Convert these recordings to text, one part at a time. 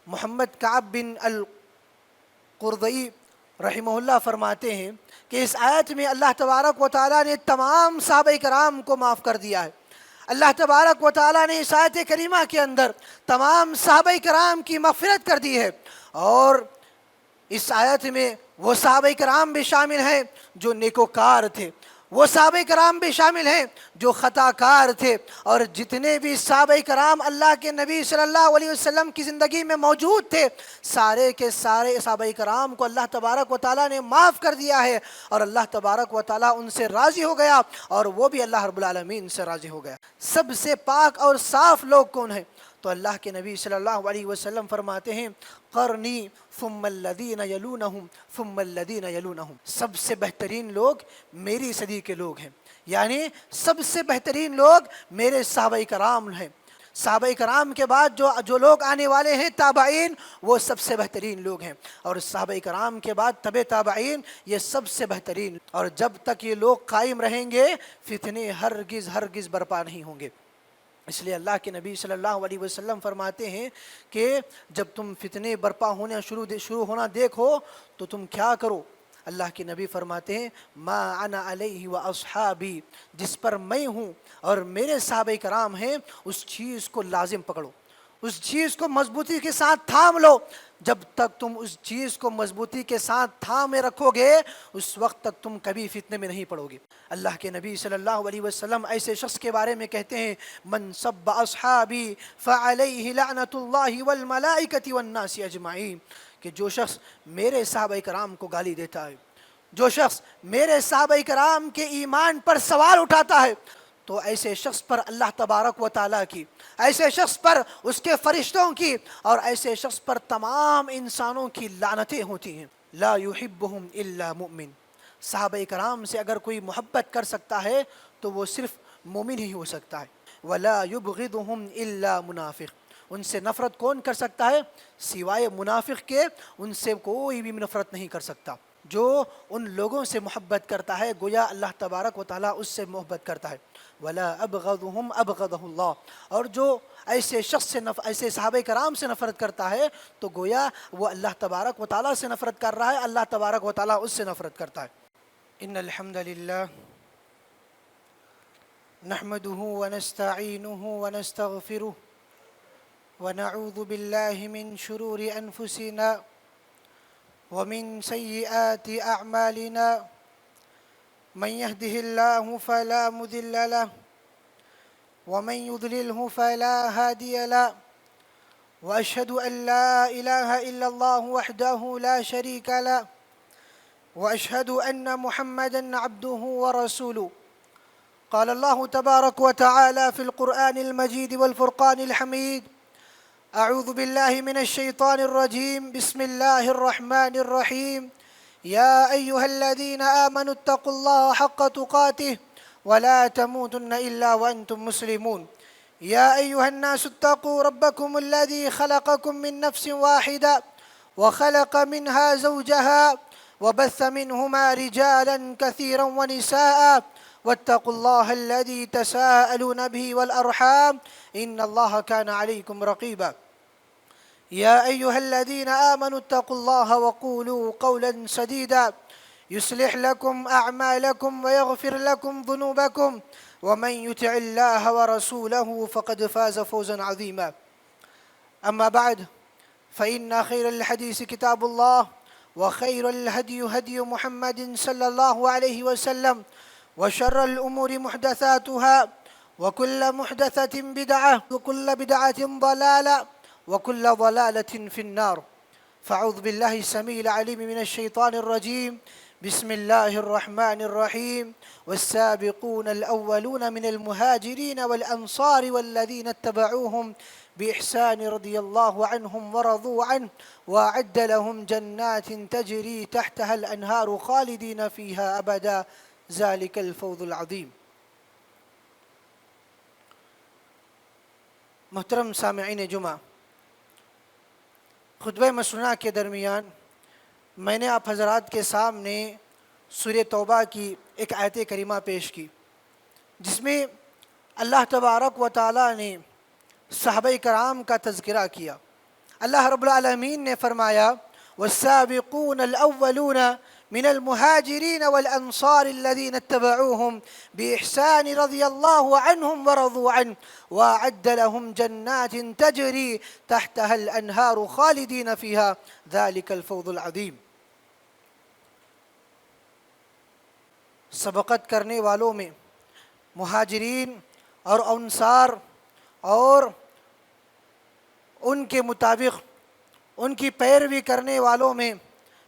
محمد کعب بن القرظی رحمہ اللہ فرماتے ہیں کہ اس آیت میں اللہ تبارک و تعالیٰ نے تمام صحابہ کرام کو معاف کر دیا ہے۔ اللہ تبارک و تعالیٰ نے اس آیت کریمہ کے اندر تمام صحابہ کرام کی مغفرت کر دی ہے، اور اس آیت میں وہ صحابہ کرام بھی شامل ہیں جو نیکوکار تھے، وہ صحابہ کرام بھی شامل ہیں جو خطا کار تھے، اور جتنے بھی صحابہ کرام اللہ کے نبی صلی اللہ علیہ وسلم کی زندگی میں موجود تھے، سارے کے سارے صحابہ کرام کو اللہ تبارک و تعالیٰ نے معاف کر دیا ہے، اور اللہ تبارک و تعالیٰ ان سے راضی ہو گیا، اور وہ بھی اللہ رب العالمین سے راضی ہو گیا۔ سب سے پاک اور صاف لوگ کون ہیں؟ تو اللہ کے نبی صلی اللہ علیہ وسلم فرماتے ہیں قرنی ثم الذین یلونہم ثم الذین یلونہم، سب سے بہترین لوگ میری صدی کے لوگ ہیں، یعنی سب سے بہترین لوگ میرے صحابہ کرام ہیں۔ صحابہ کرام کے بعد جو لوگ آنے والے ہیں تابعین، وہ سب سے بہترین لوگ ہیں، اور صحابہ کرام کے بعد تبع تابعین، یہ سب سے بہترین، اور جب تک یہ لوگ قائم رہیں گے فتنے ہرگز ہرگز برپا نہیں ہوں گے۔ اس لیے اللہ کے نبی صلی اللہ علیہ وسلم فرماتے ہیں کہ جب تم فتنے برپا ہونا شروع ہونا دیکھو تو تم کیا کرو؟ اللہ کے نبی فرماتے ہیں ما انا علیہ و اصحابی، جس پر میں ہوں اور میرے صحابہ کرام ہیں اس چیز کو لازم پکڑو، اس چیز کو مضبوطی کے ساتھ تھام لو۔ جب تک تم اس چیز کو مضبوطی کے ساتھ تھامے رکھو گے اس وقت تک تم کبھی فتنے میں نہیں پڑو گے۔ اللہ کے نبی صلی اللہ علیہ وسلم ایسے شخص کے بارے میں کہتے ہیں من سب اصحابی فعلیہ لعنت اللہ والملائکۃ والناس اجمعین، کہ جو شخص میرے صحابہ کرام کو گالی دیتا ہے، جو شخص میرے صحابہ کرام کے ایمان پر سوال اٹھاتا ہے، تو ایسے شخص پر اللہ تبارک و تعالیٰ کی، ایسے شخص پر اس کے فرشتوں کی، اور ایسے شخص پر تمام انسانوں کی لعنتیں ہوتی ہیں۔ لا یحبہم الا مؤمن، صحابہ کرام سے اگر کوئی محبت کر سکتا ہے تو وہ صرف مومن ہی ہو سکتا ہے۔ ولا یبغضہم الا منافق، ان سے نفرت کون کر سکتا ہے؟ سوائے منافق کے ان سے کوئی بھی نفرت نہیں کر سکتا۔ جو ان لوگوں سے محبت کرتا ہے گویا اللہ تبارک و تعالیٰ اس سے محبت کرتا ہے۔ ولا ابغضہم ابغضہ اللہ، اور جو ایسے شخص سے ایسے صحابہ کرام سے نفرت کرتا ہے تو گویا وہ اللہ تبارک و تعالیٰ سے نفرت کر رہا ہے، اللہ تبارک و تعالیٰ اس سے نفرت کرتا ہے۔ ان الحمد للہ نحمده ونستعینه ونستغفره ونعوذ باللہ من شرور انفسنا ومن سیئات اعمالنا، من يهده الله فلا مضل له ومن يضلله فلا هادي له، وأشهد أن لا إله إلا الله وحده لا شريك له، وأشهد أن محمدًا عبده ورسوله۔ قال الله تبارك وتعالى في القرآن المجيد والفرقان الحميد: أعوذ بالله من الشيطان الرجيم، بسم الله الرحمن الرحيم، يا أيها الذين آمنوا اتقوا الله حق تقاته ولا تموتن إلا وأنتم مسلمون، يا أيها الناس اتقوا ربكم الذي خلقكم من نفس واحدة وخلق منها زوجها وبث منهما رجالا كثيرا ونساء، واتقوا الله الذي تساءلون به والأرحام إن الله كان عليكم رقيبا، يا أيها الذين آمنوا اتقوا الله وقولوا قولا سديدا يصلح لكم أعمالكم ويغفر لكم ذنوبكم، ومن يطع الله ورسوله فقد فاز فوزا عظيما، أما بعد فإن خير الحديث كتاب الله، وخير الهدي هدي محمد صلى الله عليه وسلم، وشر الأمور محدثاتها، وكل محدثة بدعة، وكل بدعة ضلالة، وكل ضلالة في النار۔ فأعوذ بالله السميع العليم من الشيطان الرجيم، بسم الله الرحمن الرحيم، والسابقون الأولون من المهاجرين والأنصار والذين اتبعوهم بإحسان رضي الله عنهم ورضوا عنه، وأعد لهم جنات تجري تحتها الأنهار خالدين فيها أبدا، ذلك الفوز العظيم۔ محترم سامعین جمعہ، خطبہ مسنونہ کے درمیان میں نے آپ حضرات کے سامنے سورہ توبہ کی ایک آیت کریمہ پیش کی، جس میں اللہ تبارک و تعالیٰ نے صحابہ کرام کا تذکرہ کیا، اللہ رب العالمین نے فرمایا والسابقون الاولون من المهاجرين والأنصار الذين اتبعوهم بإحسان رضي الله عنهم ورضوا عنه وأعد لهم جنات تجري تحتها الأنهار خالدين فيها ذلك الفوز العظيم. سبقت کرنے والوں میں مہاجرین اور انصار اور ان کے مطابق ان کی پیروی کرنے والوں میں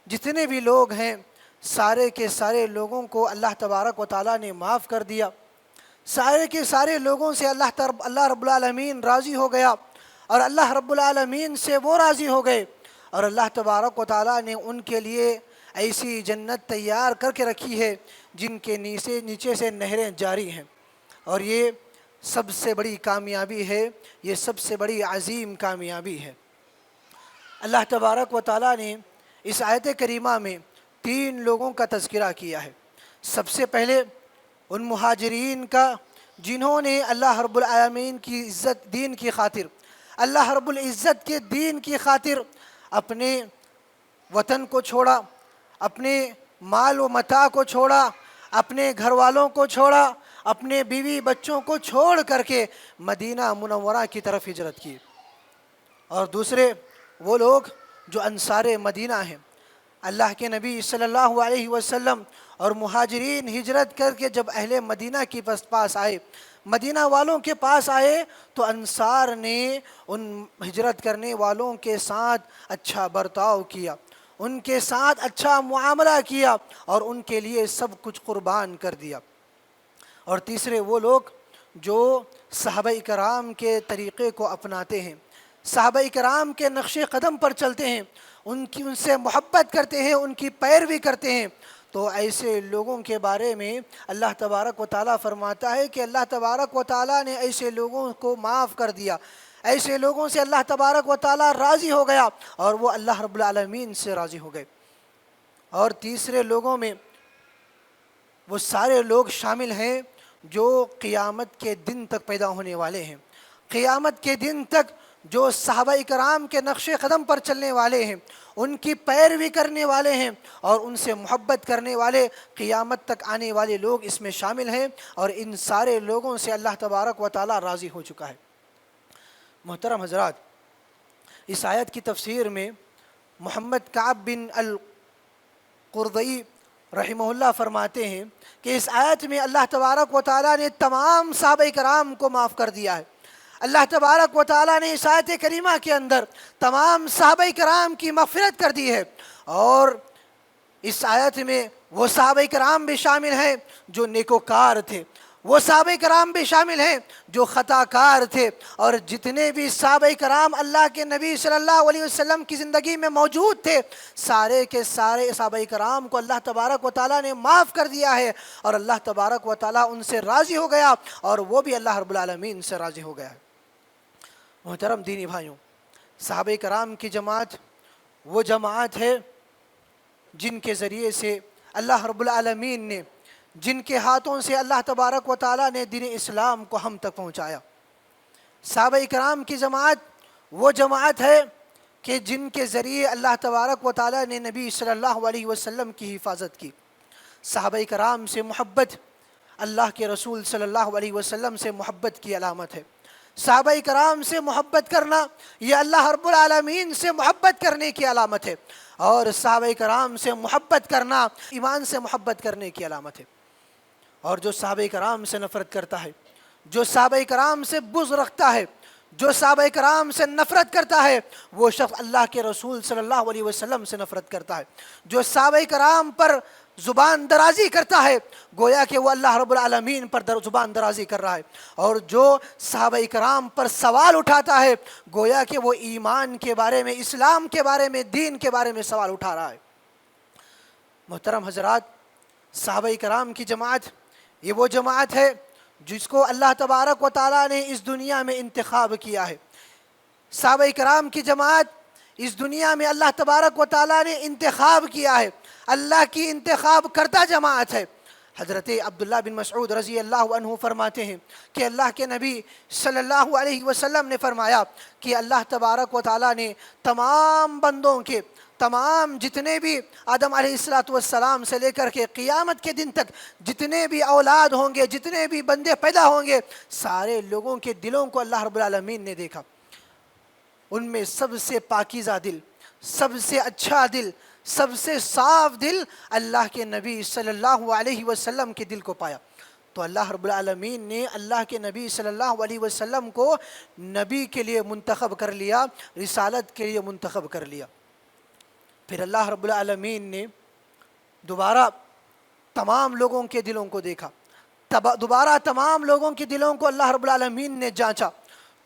جتنے بھی لوگ ہیں سارے کے سارے لوگوں کو اللہ تبارک و تعالیٰ نے معاف کر دیا. سارے کے سارے لوگوں سے اللہ رب العالمین راضی ہو گیا اور اللہ رب العالمین سے وہ راضی ہو گئے اور اللہ تبارک و تعالیٰ نے ان کے لیے ایسی جنت تیار کر کے رکھی ہے جن کے نیچے سے نہریں جاری ہیں. اور یہ سب سے بڑی کامیابی ہے, یہ سب سے بڑی عظیم کامیابی ہے. اللہ تبارک و تعالیٰ نے اس آیت کریمہ میں 3 لوگوں کا تذکرہ کیا ہے. سب سے پہلے ان مہاجرین کا جنہوں نے اللہ رب العالمین کی عزت دین کی خاطر, اللہ رب العزت کے دین کی خاطر اپنے وطن کو چھوڑا, اپنے مال و متاع کو چھوڑا, اپنے گھر والوں کو چھوڑا, اپنے بیوی بچوں کو چھوڑ کر کے مدینہ منورہ کی طرف ہجرت کی. اور دوسرے وہ لوگ جو انصار مدینہ ہیں, اللہ کے نبی صلی اللہ علیہ وسلم اور مہاجرین ہجرت کر کے جب اہل مدینہ کے پاس آئے, مدینہ والوں کے پاس آئے, تو انصار نے ان ہجرت کرنے والوں کے ساتھ اچھا برتاؤ کیا, ان کے ساتھ اچھا معاملہ کیا اور ان کے لیے سب کچھ قربان کر دیا. اور تیسرے وہ لوگ جو صحابہ کرام کے طریقے کو اپناتے ہیں, صحابہ کرام کے نقش قدم پر چلتے ہیں, ان سے محبت کرتے ہیں, ان کی پیروی کرتے ہیں. تو ایسے لوگوں کے بارے میں اللہ تبارک و تعالیٰ فرماتا ہے کہ اللہ تبارک و تعالیٰ نے ایسے لوگوں کو معاف کر دیا, ایسے لوگوں سے اللہ تبارک و تعالیٰ راضی ہو گیا اور وہ اللہ رب العالمین سے راضی ہو گئے. اور تیسرے لوگوں میں وہ سارے لوگ شامل ہیں جو قیامت کے دن تک پیدا ہونے والے ہیں, قیامت کے دن تک جو صحابہ کرام کے نقش قدم پر چلنے والے ہیں, ان کی پیروی کرنے والے ہیں اور ان سے محبت کرنے والے, قیامت تک آنے والے لوگ اس میں شامل ہیں. اور ان سارے لوگوں سے اللہ تبارک و تعالیٰ راضی ہو چکا ہے. محترم حضرات, اس آیت کی تفسیر میں محمد کعب بن القرظی رحمہ اللہ فرماتے ہیں کہ اس آیت میں اللہ تبارک و تعالیٰ نے تمام صحابہ کرام کو معاف کر دیا ہے. اللہ تبارک و تعالیٰ نے اس آیت کریمہ کے اندر تمام صحابہ کرام کی مغفرت کر دی ہے. اور اس آیت میں وہ صحابہ کرام بھی شامل ہیں جو نیکوکار تھے, وہ صحابہ کرام بھی شامل ہیں جو خطا کار تھے. اور جتنے بھی صحابہ کرام اللہ کے نبی صلی اللہ علیہ وسلم کی زندگی میں موجود تھے, سارے کے سارے صحابہ کرام کو اللہ تبارک و تعالیٰ نے معاف کر دیا ہے اور اللہ تبارک و تعالیٰ ان سے راضی ہو گیا اور وہ بھی اللہ رب العالمین سے راضی ہو گیا ہے. محترم دینی بھائیوں, صحابہ کرام کی جماعت وہ جماعت ہے جن کے ذریعے سے اللہ رب العالمین نے, جن کے ہاتھوں سے اللہ تبارک و تعالیٰ نے دین اسلام کو ہم تک پہنچایا. صحابہ کرام کی جماعت وہ جماعت ہے کہ جن کے ذریعے اللہ تبارک و تعالیٰ نے نبی صلی اللہ علیہ وسلم کی حفاظت کی. صحابہ کرام سے محبت اللہ کے رسول صلی اللہ علیہ وسلم سے محبت کی علامت ہے. صحابہ کرام سے محبت کرنا یہ اللہ رب العالمین سے محبت کرنے کی علامت ہے, اور صحابہ کرام سے محبت کرنا ایمان سے محبت کرنے کی علامت ہے. اور جو صحابہ کرام سے نفرت کرتا ہے, جو صحابہ کرام سے بغض رکھتا ہے, جو صحابہ کرام سے نفرت کرتا ہے, وہ شخص اللہ کے رسول صلی اللہ علیہ وسلم سے نفرت کرتا ہے. جو صحابہ کرام پر زبان درازی کرتا ہے, گویا کہ وہ اللہ رب العالمین پر زبان درازی کر رہا ہے. اور جو صحابہ کرام پر سوال اٹھاتا ہے, گویا کہ وہ ایمان کے بارے میں, اسلام کے بارے میں, دین کے بارے میں سوال اٹھا رہا ہے. محترم حضرات, صحابہ کرام کی جماعت یہ وہ جماعت ہے جس کو اللہ تبارک و تعالیٰ نے اس دنیا میں انتخاب کیا ہے. صحابہ کرام کی جماعت اس دنیا میں اللہ تبارک و تعالیٰ نے انتخاب کیا ہے, اللہ کی انتخاب کرتا جماعت ہے. حضرت عبداللہ بن مسعود رضی اللہ عنہ فرماتے ہیں کہ اللہ کے نبی صلی اللہ علیہ وسلم نے فرمایا کہ اللہ تبارک و تعالیٰ نے تمام بندوں کے تمام جتنے بھی آدم علیہ السلام سے لے کر کے قیامت کے دن تک جتنے بھی اولاد ہوں گے، جتنے بھی بندے پیدا ہوں گے، سارے لوگوں کے دلوں کو اللہ رب العالمین نے دیکھا۔ ان میں سب سے پاکیزہ دل، سب سے اچھا دل، سب سے صاف دل اللہ کے نبی صلی اللہ علیہ وسلم کے دل کو پایا۔ تو اللہ رب العالمین نے اللہ کے نبی صلی اللہ علیہ وسلم کو نبی کے لیے منتخب کر لیا، رسالت کے لیے منتخب کر لیا۔ پھر اللہ رب العالمین نے دوبارہ تمام لوگوں کے دلوں کو دیکھا، دوبارہ تمام لوگوں کے دلوں کو اللہ رب العالمین نے جانچا،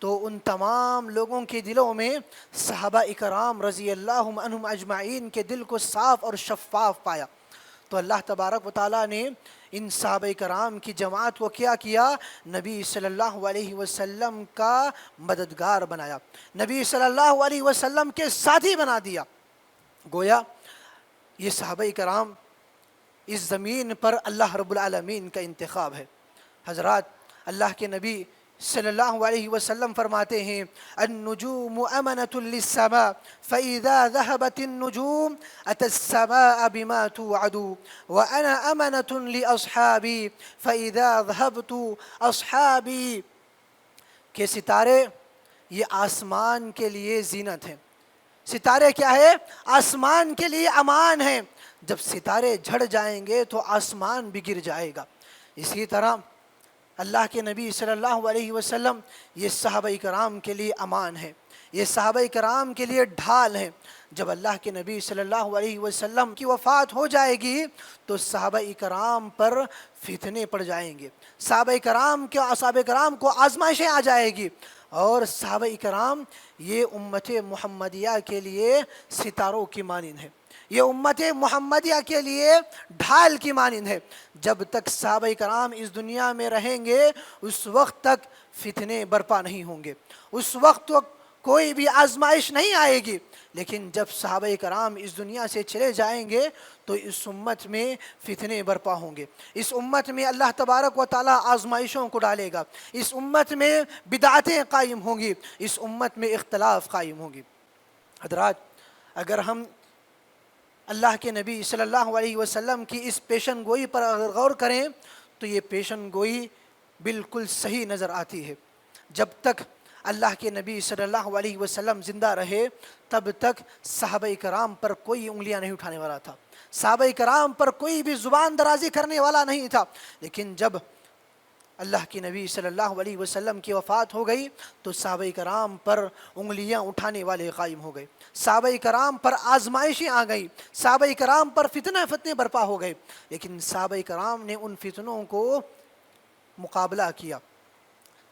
تو ان تمام لوگوں کے دلوں میں صحابہ اکرام رضی اللہ عنہم اجمعین کے دل کو صاف اور شفاف پایا۔ تو اللہ تبارک و تعالیٰ نے ان صحابہ کرام کی جماعت کو کیا نبی صلی اللہ علیہ وسلم کا مددگار بنایا، نبی صلی اللہ علیہ وسلم کے ساتھی بنا دیا۔ گویا یہ صحابہ کرام اس زمین پر اللہ رب العالمین کا انتخاب ہے۔ حضرات، اللہ کے نبی صلی اللہ علیہ وسلم فرماتے ہیں النجوم امنۃ للسماء فاذا ذهبت النجوم اتى السماء بما توعد وانا امنۃ لاصحابی فاذا ذهبت اصحابی، کہ ستارے یہ آسمان کے لیے زینت ہیں۔ ستارے کیا ہے؟ آسمان کے لیے امان ہیں۔ جب ستارے جھڑ جائیں گے تو آسمان بھی گر جائے گا۔ اسی طرح اللہ کے نبی صلی اللہ علیہ وسلم یہ صحابہ کرام کے لیے امان ہے، یہ صحابہ کرام کے لیے ڈھال ہیں۔ جب اللہ کے نبی صلی اللہ علیہ وسلم کی وفات ہو جائے گی تو صحابہ کرام پر فتنے پڑ جائیں گے، صحابہ کرام کو آزمائشیں آ جائے گی، اور صحابہ کرام یہ امت محمدیہ کے لیے ستاروں کی مانند ہے، یہ امت محمدیہ کے لیے ڈھال کی مانند ہے۔ جب تک صحابہ کرام اس دنیا میں رہیں گے اس وقت تک فتنے برپا نہیں ہوں گے، اس وقت تک کوئی بھی آزمائش نہیں آئے گی۔ لیکن جب صحابہ کرام اس دنیا سے چلے جائیں گے تو اس امت میں فتنے برپا ہوں گے، اس امت میں اللہ تبارک و تعالیٰ آزمائشوں کو ڈالے گا، اس امت میں بدعتیں قائم ہوں گی، اس امت میں اختلاف قائم ہوں گی۔ حضرات، اگر ہم اللہ کے نبی صلی اللہ علیہ وسلم کی اس پیشن گوئی پر اگر غور کریں تو یہ پیشن گوئی بالکل صحیح نظر آتی ہے۔ جب تک اللہ کے نبی صلی اللہ علیہ وسلم زندہ رہے تب تک صحابہ کرام پر کوئی انگلیاں نہیں اٹھانے والا تھا، صحابہ کرام پر کوئی بھی زبان درازی کرنے والا نہیں تھا۔ لیکن جب اللہ کے نبی صلی اللہ علیہ وسلم کی وفات ہو گئی تو صحابہ کرام پر انگلیاں اٹھانے والے قائم ہو گئے، صحابہ کرام پر آزمائشیں آ گئیں، صحابہ کرام پر فتنے برپا ہو گئے۔ لیکن صحابہ کرام نے ان فتنوں کو مقابلہ کیا،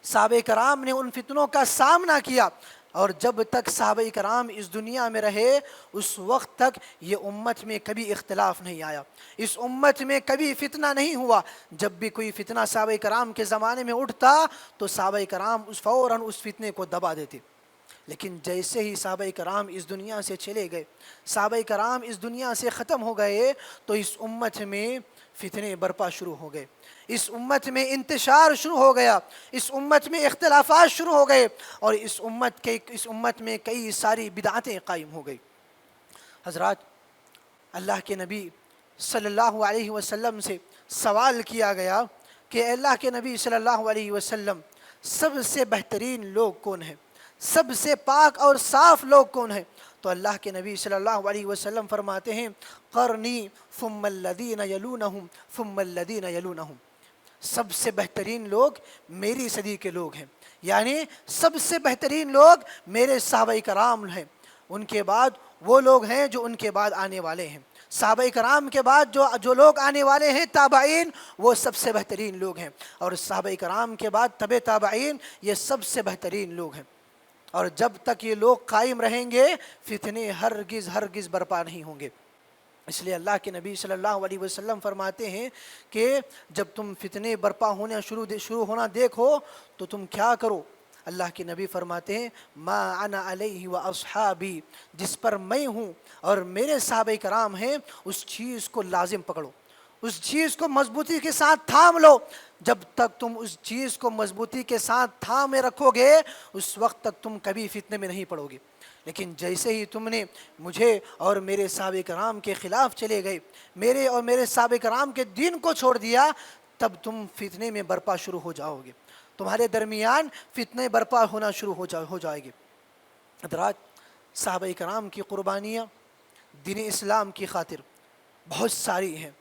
صحابہ کرام نے ان فتنوں کا سامنا کیا، اور جب تک صحابہ کرام اس دنیا میں رہے اس وقت تک یہ امت میں کبھی اختلاف نہیں آیا، اس امت میں کبھی فتنہ نہیں ہوا۔ جب بھی کوئی فتنہ صحابہ کرام کے زمانے میں اٹھتا تو صحابہ کرام فوراً اس فتنے کو دبا دیتے۔ لیکن جیسے ہی صحابہ کرام اس دنیا سے چلے گئے، صحابہ کرام اس دنیا سے ختم ہو گئے تو اس امت میں فتنے برپا شروع ہو گئے، اس امت میں انتشار شروع ہو گیا، اس امت میں اختلافات شروع ہو گئے، اور اس امت میں کئی ساری بدعتیں قائم ہو گئی۔ حضرات، اللہ کے نبی صلی اللہ علیہ وسلم سے سوال کیا گیا کہ اللہ کے نبی صلی اللہ علیہ وسلم سب سے بہترین لوگ کون ہیں، سب سے پاک اور صاف لوگ کون ہیں؟ تو اللہ کے نبی صلی اللہ علیہ وسلم فرماتے ہیں قرنی ثم الذین یلونہم ثم الذین یلونہم، سب سے بہترین لوگ میری صدی کے لوگ ہیں، یعنی سب سے بہترین لوگ میرے صحابہ کرام ہیں، ان کے بعد وہ لوگ ہیں جو ان کے بعد آنے والے ہیں، صحابہ کرام کے بعد جو لوگ آنے والے ہیں تابعین، وہ سب سے بہترین لوگ ہیں، اور صحابہ کرام کے بعد تبع تابعین، یہ سب سے بہترین لوگ ہیں۔ اور جب تک یہ لوگ قائم رہیں گے فتنے ہرگز برپا نہیں ہوں گے۔ اس لیے اللہ کے نبی صلی اللہ علیہ وسلم فرماتے ہیں کہ جب تم فتنے برپا ہونا شروع ہونا دیکھو تو تم کیا کرو؟ اللہ کے نبی فرماتے ہیں ما انا علیہ و اصحابی، جس پر میں ہوں اور میرے صحابہ کرام ہیں اس چیز کو لازم پکڑو، اس چیز کو مضبوطی کے ساتھ تھام لو. جب تک تم اس چیز کو مضبوطی کے ساتھ تھامے رکھو گے اس وقت تک تم کبھی فتنے میں نہیں پڑو گے. لیکن جیسے ہی تم نے مجھے اور میرے صحابہ کرام کے خلاف چلے گئے، میرے اور میرے صحابہ کرام کے دین کو چھوڑ دیا، تب تم فتنے میں برپا شروع ہو جاؤ گے، تمہارے درمیان فتنے برپا ہونا شروع ہو جائے گی. حضرات، صحابہ کرام کی قربانیاں دین اسلام کی خاطر بہت ساری ہیں.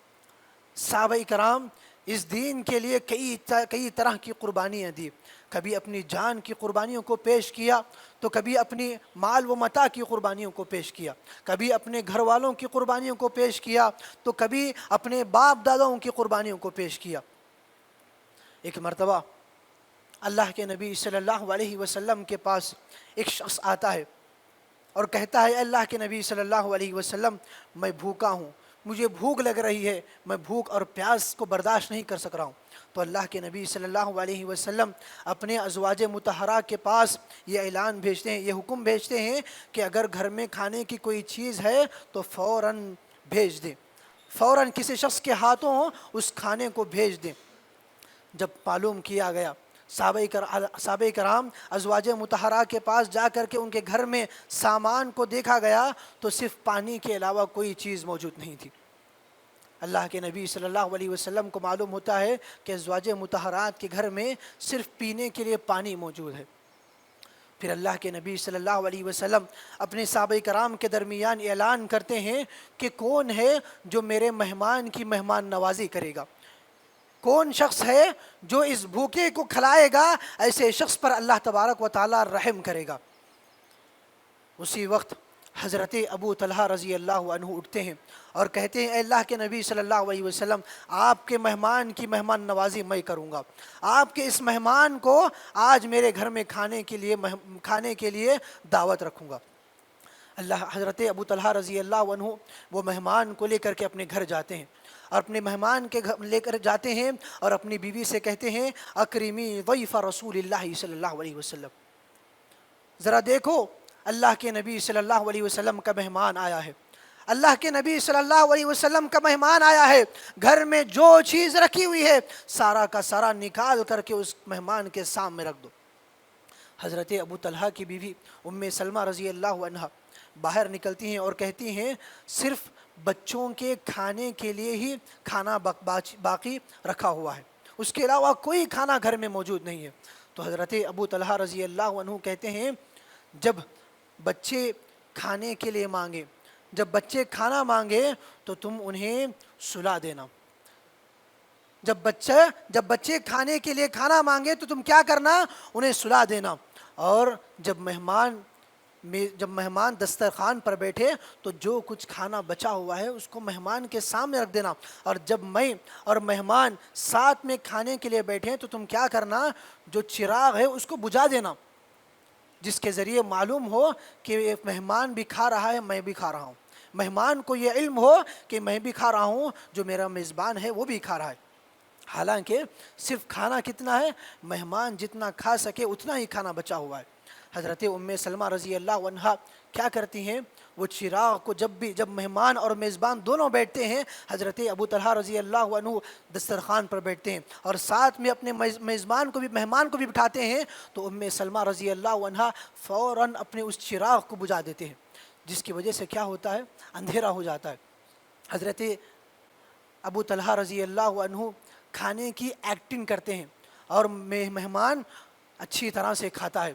صحابہ کرام اس دین کے لیے کئی طرح کی قربانیاں دی. کبھی اپنی جان کی قربانیوں کو پیش کیا، تو کبھی اپنی مال و متاع کی قربانیوں کو پیش کیا، کبھی اپنے گھر والوں کی قربانیوں کو پیش کیا، تو کبھی اپنے باپ داداؤں کی قربانیوں کو پیش کیا. ایک مرتبہ اللہ کے نبی صلی اللہ علیہ وسلم کے پاس ایک شخص آتا ہے اور کہتا ہے، اللہ کے نبی صلی اللہ علیہ وسلم، میں بھوکا ہوں، مجھے بھوک لگ رہی ہے، میں بھوک اور پیاس کو برداشت نہیں کر سک رہا ہوں. تو اللہ کے نبی صلی اللہ علیہ وسلم اپنے ازواج مطہرہ کے پاس یہ اعلان بھیجتے ہیں، یہ حکم بھیجتے ہیں کہ اگر گھر میں کھانے کی کوئی چیز ہے تو فوراً بھیج دیں، فوراً کسی شخص کے ہاتھوں اس کھانے کو بھیج دیں. جب معلوم کیا گیا، صحابہ کرام ازواج مطہرہ کے پاس جا کر کے ان کے گھر میں سامان کو دیکھا گیا تو صرف پانی کے علاوہ کوئی چیز موجود نہیں تھی. اللہ کے نبی صلی اللہ علیہ وسلم کو معلوم ہوتا ہے کہ ازواج مطہرات کے گھر میں صرف پینے کے لیے پانی موجود ہے. پھر اللہ کے نبی صلی اللہ علیہ وسلم اپنے صحابہ کرام کے درمیان اعلان کرتے ہیں کہ کون ہے جو میرے مہمان کی مہمان نوازی کرے گا، کون شخص ہے جو اس بھوکے کو کھلائے گا، ایسے شخص پر اللہ تبارک و تعالی رحم کرے گا. اسی وقت حضرت ابو طلحہ رضی اللہ عنہ اٹھتے ہیں اور کہتے ہیں، اے اللہ کے نبی صلی اللہ علیہ وسلم، آپ کے مہمان کی مہمان نوازی میں کروں گا، آپ کے اس مہمان کو آج میرے گھر میں کھانے کے لیے دعوت رکھوں گا. حضرت ابو طلحہ رضی اللہ عنہ وہ مہمان کو لے کر کے اپنے گھر جاتے ہیں، اور اپنے مہمان کے گھر لے کر جاتے ہیں اور اپنی بیوی سے کہتے ہیں، اکرمی ضیف رسول اللہ صلی اللہ علیہ وسلم. ذرا دیکھو، اللہ کے نبی صلی اللہ علیہ وسلم کا مہمان آیا ہے، اللہ کے نبی صلی اللہ علیہ وسلم کا مہمان آیا ہے، گھر میں جو چیز رکھی ہوئی ہے سارا کا سارا نکال کر کے اس مہمان کے سامنے رکھ دو. حضرت ابو طلحہ کی بیوی ام سلمہ رضی اللہ عنہ باہر نکلتی ہیں اور کہتی ہیں، صرف بچوں کے کھانے کے لیے ہی کھانا باقی رکھا ہوا ہے، اس کے علاوہ کوئی کھانا گھر میں موجود نہیں ہے. تو حضرت ابو طلحہ رضی اللہ عنہ کہتے ہیں، جب بچے کھانے کے لیے مانگے، جب بچے کھانا مانگے تو تم انہیں سلا دینا. جب بچے کھانے کے لیے کھانا مانگے تو تم کیا کرنا؟ انہیں سلا دینا. اور جب مہمان دسترخوان پر بیٹھے تو جو کچھ کھانا بچا ہوا ہے اس کو مہمان کے سامنے رکھ دینا. اور جب میں اور مہمان ساتھ میں کھانے کے لیے بیٹھے تو تم کیا کرنا؟ جو چراغ ہے اس کو بجھا دینا، جس کے ذریعے معلوم ہو کہ مہمان بھی کھا رہا ہے، میں بھی کھا رہا ہوں، مہمان کو یہ علم ہو کہ میں بھی کھا رہا ہوں، جو میرا میزبان ہے وہ بھی کھا رہا ہے. حالانکہ صرف کھانا کتنا ہے؟ مہمان جتنا کھا سکے اتنا ہی کھانا بچا ہوا ہے. حضرت ام سلمہ رضی اللہ عنہ کیا کرتی ہیں؟ وہ چراغ کو جب مہمان اور میزبان دونوں بیٹھتے ہیں، حضرت ابو طلحہ رضی اللہ عنہ دسترخوان پر بیٹھتے ہیں اور ساتھ میں اپنے مہمان کو بھی بٹھاتے ہیں، تو ام سلمہ رضی اللہ عنہ فوراً اپنے اس چراغ کو بجھا دیتے ہیں، جس کی وجہ سے کیا ہوتا ہے؟ اندھیرا ہو جاتا ہے. حضرت ابو طلحہ رضی اللہ عنہ کھانے کی ایکٹنگ کرتے ہیں اور مہمان اچھی طرح سے کھاتا ہے.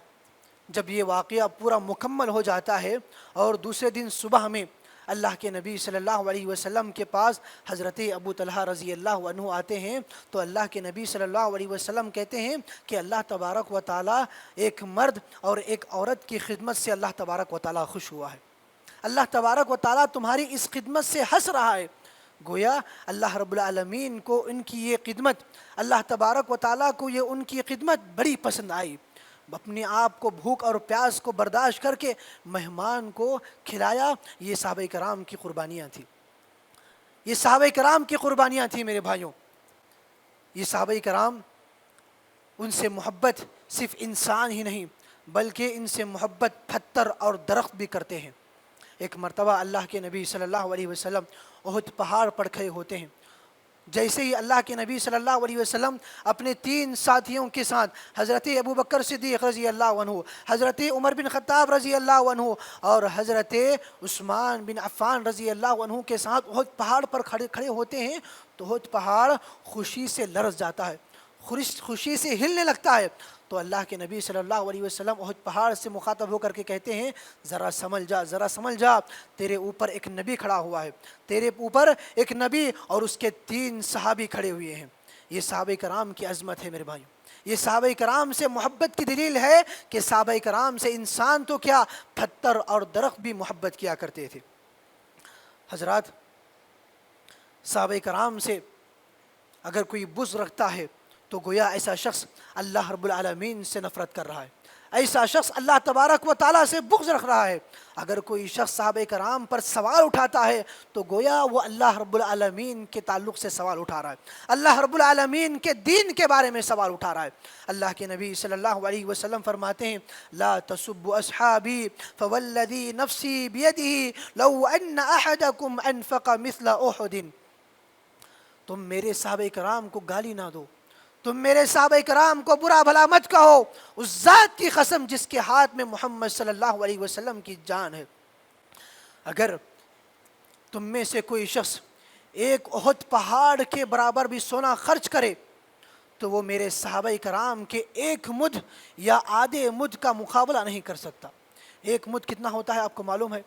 جب یہ واقعہ پورا مکمل ہو جاتا ہے اور دوسرے دن صبح میں اللہ کے نبی صلی اللہ علیہ وسلم کے پاس حضرت ابو طلحہ رضی اللہ عنہ آتے ہیں، تو اللہ کے نبی صلی اللہ علیہ وسلم کہتے ہیں کہ اللہ تبارک و تعالیٰ ایک مرد اور ایک عورت کی خدمت سے اللہ تبارک و تعالیٰ خوش ہوا ہے، اللہ تبارک و تعالیٰ تمہاری اس خدمت سے ہنس رہا ہے. گویا اللہ رب العالمین کو ان کی یہ خدمت، اللہ تبارک و تعالیٰ کو یہ ان کی خدمت بڑی پسند آئی. اپنے آپ کو بھوک اور پیاس کو برداشت کر کے مہمان کو کھلایا. یہ صحابہ کرام کی قربانیاں تھیں، یہ صحابہ کرام کی قربانیاں تھیں میرے بھائیوں. یہ صحابہ کرام، ان سے محبت صرف انسان ہی نہیں بلکہ ان سے محبت پتھر اور درخت بھی کرتے ہیں. ایک مرتبہ اللہ کے نبی صلی اللہ علیہ وسلم احد پہاڑ پر کھڑے ہوتے ہیں جیسے ہی اللہ کے نبی صلی اللہ علیہ وسلم اپنے 3 ساتھیوں کے ساتھ حضرت ابو بکر صدیق رضی اللہ عنہ، حضرت عمر بن خطاب رضی اللہ عنہ اور حضرت عثمان بن عفان رضی اللہ عنہ کے ساتھ احد پہاڑ پر کھڑے ہوتے ہیں تو احد پہاڑ خوشی سے لرز جاتا ہے، خوشی سے ہلنے لگتا ہے۔ تو اللہ کے نبی صلی اللہ علیہ وسلم احد پہاڑ سے مخاطب ہو کر کے کہتے ہیں ذرا سمجھ جا، تیرے اوپر ایک نبی کھڑا ہوا ہے، تیرے اوپر ایک نبی اور اس کے 3 صحابی کھڑے ہوئے ہیں۔ یہ صحابہ کرام کی عظمت ہے میرے بھائیوں، یہ صحابہ کرام سے محبت کی دلیل ہے کہ صحابہ کرام سے انسان تو کیا، پتھر اور درخت بھی محبت کیا کرتے تھے۔ حضرات، صحابہ کرام سے اگر کوئی بغض رکھتا ہے تو گویا ایسا شخص اللہ رب العالمین سے نفرت کر رہا ہے، ایسا شخص اللہ تبارک و تعالیٰ سے بغض رکھ رہا ہے۔ اگر کوئی شخص صحابہ کرام پر سوال اٹھاتا ہے تو گویا وہ اللہ رب العالمین کے تعلق سے سوال اٹھا رہا ہے، اللہ رب العالمین کے دین کے بارے میں سوال اٹھا رہا ہے۔ اللہ کے نبی صلی اللہ علیہ وسلم فرماتے ہیں لا تسبوا اصحابی فوالذی نفسی بیدہ لو ان احدکم انفق مثل احد۔ تم میرے صحابہ کرام کو گالی نہ دو، تم میرے صحابہ کرام کو برا بھلا مت کہو، اس ذات کی قسم جس کے ہاتھ میں محمد صلی اللہ علیہ وسلم کی جان ہے۔ اگر تم میں سے کوئی شخص ایک احد پہاڑ کے برابر بھی سونا خرچ کرے تو وہ میرے صحابہ کرام کے 1 مد یا آدھے مد کا مقابلہ نہیں کر سکتا۔ 1 مد کتنا ہوتا ہے آپ کو معلوم ہے؟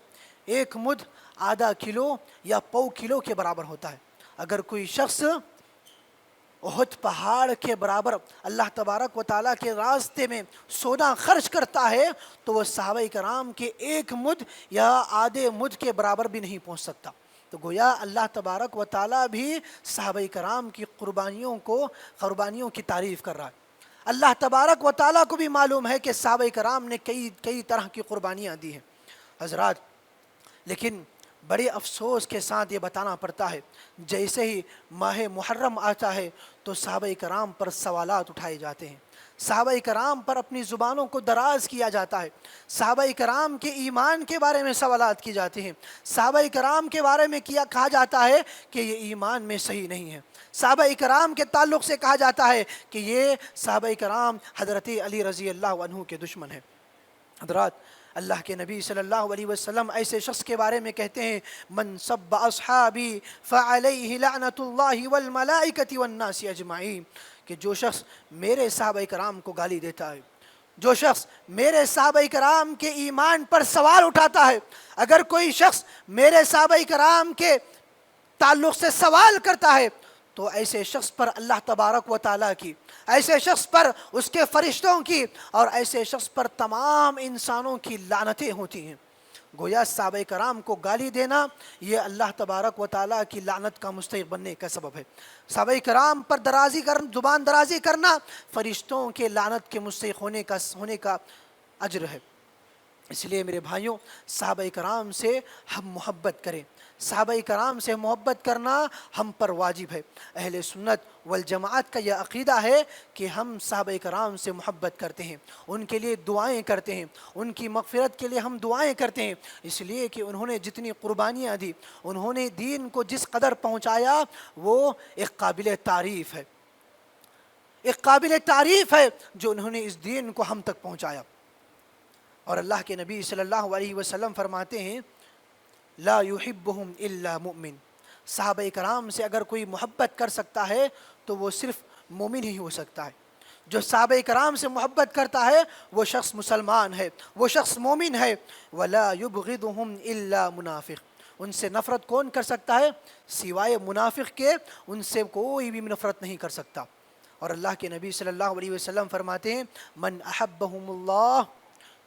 1 مد آدھا کلو یا پو کلو کے برابر ہوتا ہے۔ اگر کوئی شخص احد پہاڑ کے برابر اللہ تبارک و تعالیٰ کے راستے میں سونا خرچ کرتا ہے تو وہ صحابہ کرام کے 1 مد یا آدھے مد کے برابر بھی نہیں پہنچ سکتا۔ تو گویا اللہ تبارک و تعالیٰ بھی صحابہ کرام کی قربانیوں کی تعریف کر رہا ہے۔ اللہ تبارک و تعالیٰ کو بھی معلوم ہے کہ صحابہ کرام نے کئی طرح کی قربانیاں دی ہیں حضرات، لیکن بڑے افسوس کے ساتھ یہ بتانا پڑتا ہے جیسے ہی ماہ محرم آتا ہے تو صحابہ کرام پر سوالات اٹھائے جاتے ہیں، صحابہ کرام پر اپنی زبانوں کو دراز کیا جاتا ہے، صحابہ کرام کے ایمان کے بارے میں سوالات کی جاتے ہیں، صحابہ کرام کے بارے میں کہا جاتا ہے کہ یہ ایمان میں صحیح نہیں ہے، صحابہ کرام کے تعلق سے کہا جاتا ہے کہ یہ صحابہ کرام حضرت علی رضی اللہ عنہ کے دشمن ہیں۔ حضرات، اللہ کے نبی صلی اللہ علیہ وسلم ایسے شخص کے بارے میں کہتے ہیں من سب اصحابی فعلیہ لعنت اللہ والملائکۃ والناس اجمعین، کہ جو شخص میرے صحابہ کرام کو گالی دیتا ہے، جو شخص میرے صحابہ کرام کے ایمان پر سوال اٹھاتا ہے، اگر کوئی شخص میرے صحابہ کرام کے تعلق سے سوال کرتا ہے تو ایسے شخص پر اللہ تبارک و تعالیٰ کی، ایسے شخص پر اس کے فرشتوں کی اور ایسے شخص پر تمام انسانوں کی لعنتیں ہوتی ہیں۔ گویا صحابہ کرام کو گالی دینا یہ اللہ تبارک و تعالیٰ کی لعنت کا مستحق بننے کا سبب ہے۔ صحابہ کرام پر زبان درازی کرنا فرشتوں کے لعنت کے مستحق ہونے کا اجر ہے۔ اس لیے میرے بھائیوں، صحابہ کرام سے ہم محبت کریں، صحابہ کرام سے محبت کرنا ہم پر واجب ہے۔ اہل سنت والجماعت کا یہ عقیدہ ہے کہ ہم صحابہ کرام سے محبت کرتے ہیں، ان کے لیے دعائیں کرتے ہیں، ان کی مغفرت کے لیے ہم دعائیں کرتے ہیں، اس لیے کہ انہوں نے جتنی قربانیاں دی، انہوں نے دین کو جس قدر پہنچایا وہ ایک قابل تعریف ہے، ایک قابل تعریف ہے جو انہوں نے اس دین کو ہم تک پہنچایا۔ اور اللہ کے نبی صلی اللہ علیہ وسلم فرماتے ہیں لا يحبهم الا مؤمن، صحابہ کرام سے اگر کوئی محبت کر سکتا ہے تو وہ صرف مومن ہی ہو سکتا ہے۔ جو صحابہ کرام سے محبت کرتا ہے وہ شخص مسلمان ہے، وہ شخص مومن ہے۔ ولا يبغضهم الا منافق، ان سے نفرت کون کر سکتا ہے؟ سوائے منافق کے ان سے کوئی بھی نفرت نہیں کر سکتا۔ اور اللہ کے نبی صلی اللہ علیہ وسلم فرماتے ہیں من احبهم اللہ،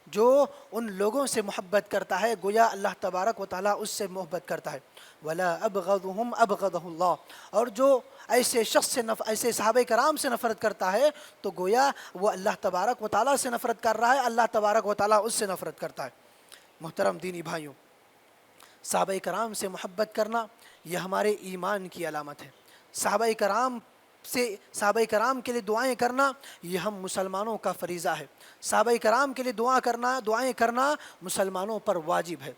جو ان لوگوں سے محبت کرتا ہے گویا اللہ تبارک و تعالیٰ اس سے محبت کرتا ہے۔ ولا ابغضهم ابغضه اللہ، اور جو ایسے شخص سے ایسے صحابہ کرام سے نفرت کرتا ہے تو گویا وہ اللہ تبارک و تعالیٰ سے نفرت کر رہا ہے، اللہ تبارک و تعالیٰ اس سے نفرت کرتا ہے۔ محترم دینی بھائیوں، صحابہ کرام سے محبت کرنا یہ ہمارے ایمان کی علامت ہے۔ صحابہ کرام کے لیے دعائیں کرنا یہ ہم مسلمانوں کا فریضہ ہے، صحابہ کرام کے لیے دعائیں کرنا مسلمانوں پر واجب ہے۔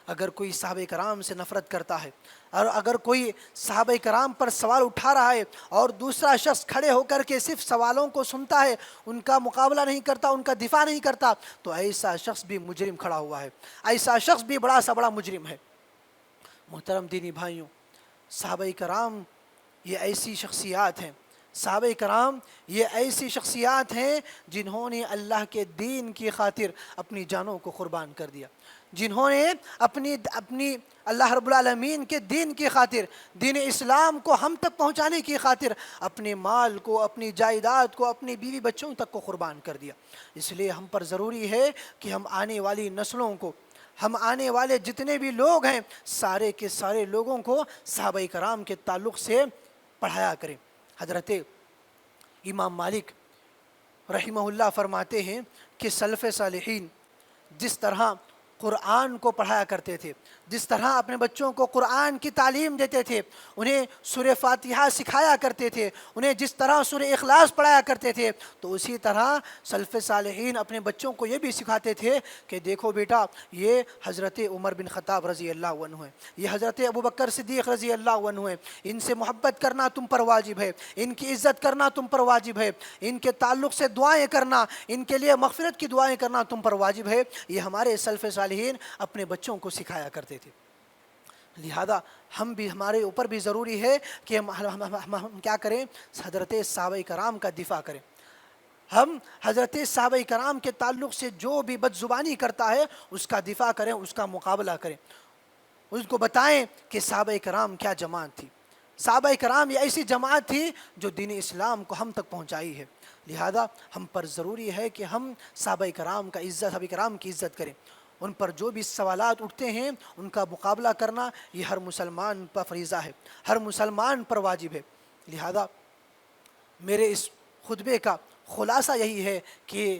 اگر کوئی صحابہ کرام سے نفرت کرتا ہے اور اگر کوئی صحابہ کرام پر سوال اٹھا رہا ہے اور دوسرا شخص کھڑے ہو کر کے صرف سوالوں کو سنتا ہے، ان کا مقابلہ نہیں کرتا، ان کا دفاع نہیں کرتا، تو ایسا شخص بھی مجرم کھڑا ہوا ہے، ایسا شخص بھی بڑا سا بڑا مجرم ہے۔ محترم دینی بھائیوں، صحابہ کرام یہ ایسی شخصیات ہیں، صحابہ کرام یہ ایسی شخصیات ہیں جنہوں نے اللہ کے دین کی خاطر اپنی جانوں کو قربان کر دیا، جنہوں نے اپنی اللہ رب العالمین کے دین کی خاطر، دین اسلام کو ہم تک پہنچانے کی خاطر اپنے مال کو، اپنی جائیداد کو، اپنی بیوی بچوں تک کو قربان کر دیا۔ اس لیے ہم پر ضروری ہے کہ ہم آنے والی نسلوں کو، ہم آنے والے جتنے بھی لوگ ہیں، سارے کے سارے لوگوں کو صحابہ کرام کے تعلق سے پڑھایا کریں۔ حضرت امام مالک رحمہ اللہ فرماتے ہیں کہ سلف صالحین جس طرح قرآن کو پڑھایا کرتے تھے، جس طرح اپنے بچوں کو قرآن کی تعلیم دیتے تھے، انہیں سورہ فاتحہ سکھایا کرتے تھے، انہیں جس طرح سورہ اخلاص پڑھایا کرتے تھے، تو اسی طرح سلف صالحین اپنے بچوں کو یہ بھی سکھاتے تھے کہ دیکھو بیٹا، یہ حضرت عمر بن خطاب رضی اللہ عنہ ہے، یہ حضرت ابوبکر صدیق رضی اللہ عنہ ہے، ان سے محبت کرنا تم پر واجب ہے، ان کی عزت کرنا تم پر واجب ہے، ان کے تعلق سے دعائیں کرنا، ان کے لیے مغفرت کی دعائیں کرنا تم پر واجب ہے۔ یہ ہمارے سلف صالحین اپنے بچوں کو سکھایا کرتے تھے۔ لہذا ہم بھی، ہمارے اوپر بھی ضروری ہے کہ ہم کیا کریں؟ حضرت صحابہ کرام کا دفاع کریں۔ ہم حضرت صحابہ کرام کے تعلق سے جو بھی بد زبانی کرتا ہے اس کا دفاع کریں، اس کا مقابلہ کریں، اس کو بتائیں کہ صحابہ کرام کیا جماعت تھی۔ صحابہ کرام یہ ایسی جماعت تھی جو دین اسلام کو ہم تک پہنچائی ہے۔ لہذا ہم پر ضروری ہے کہ ہم صحابہ کرام کی عزت کریں۔ ان پر جو بھی سوالات اٹھتے ہیں ان کا مقابلہ کرنا یہ ہر مسلمان پر فریضہ ہے، ہر مسلمان پر واجب ہے۔ لہذا میرے اس خطبے کا خلاصہ یہی ہے کہ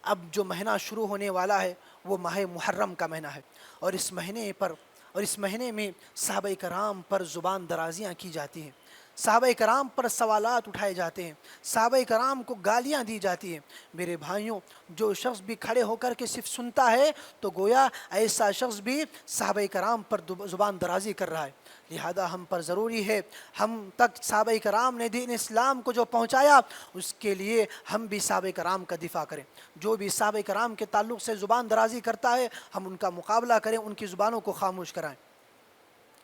اب جو مہینہ شروع ہونے والا ہے وہ ماہ محرم کا مہینہ ہے، اور اس مہینے میں صحابہ کرام پر زبان درازیاں کی جاتی ہیں، صحابہ کرام پر سوالات اٹھائے جاتے ہیں، صحابہ کرام کو گالیاں دی جاتی ہیں۔ میرے بھائیوں، جو شخص بھی کھڑے ہو کر کے صرف سنتا ہے تو گویا ایسا شخص بھی صحابہ کرام پر زبان درازی کر رہا ہے۔ لہذا ہم پر ضروری ہے، ہم تک صحابہ کرام نے دین اسلام کو جو پہنچایا اس کے لیے ہم بھی صحابہ کرام کا دفاع کریں۔ جو بھی صحابہ کرام کے تعلق سے زبان درازی کرتا ہے ہم ان کا مقابلہ کریں، ان کی زبانوں کو خاموش کرائیں۔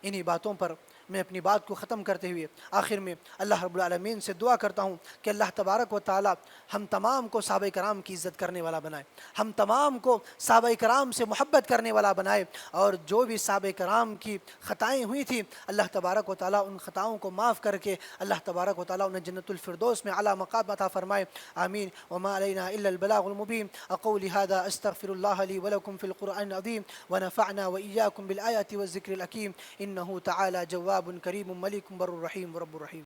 انہی باتوں پر میں اپنی بات کو ختم کرتے ہوئے آخر میں اللہ رب العالمین سے دعا کرتا ہوں کہ اللہ تبارک و تعالی ہم تمام کو صحابہ کرام کی عزت کرنے والا بنائے، ہم تمام کو صحابہ کرام سے محبت کرنے والا بنائے، اور جو بھی صحابہ کرام کی خطائیں ہوئی تھیں اللہ تبارک و تعالی ان خطاؤں کو معاف کر کے اللہ تبارک و تعالی انہیں جنت الفردوس میں اعلیٰ مقام عطا فرمائے۔ آمین۔ وما علینا الا البلاغ المبین۔ اقول هذا استغفر الله لي ولكم في القرآن العظيم ونفعنا وإياكم بالآيات والذكر الحكيم إنه تعالى جواب كريم مليك بر رحيم ورب رحيم۔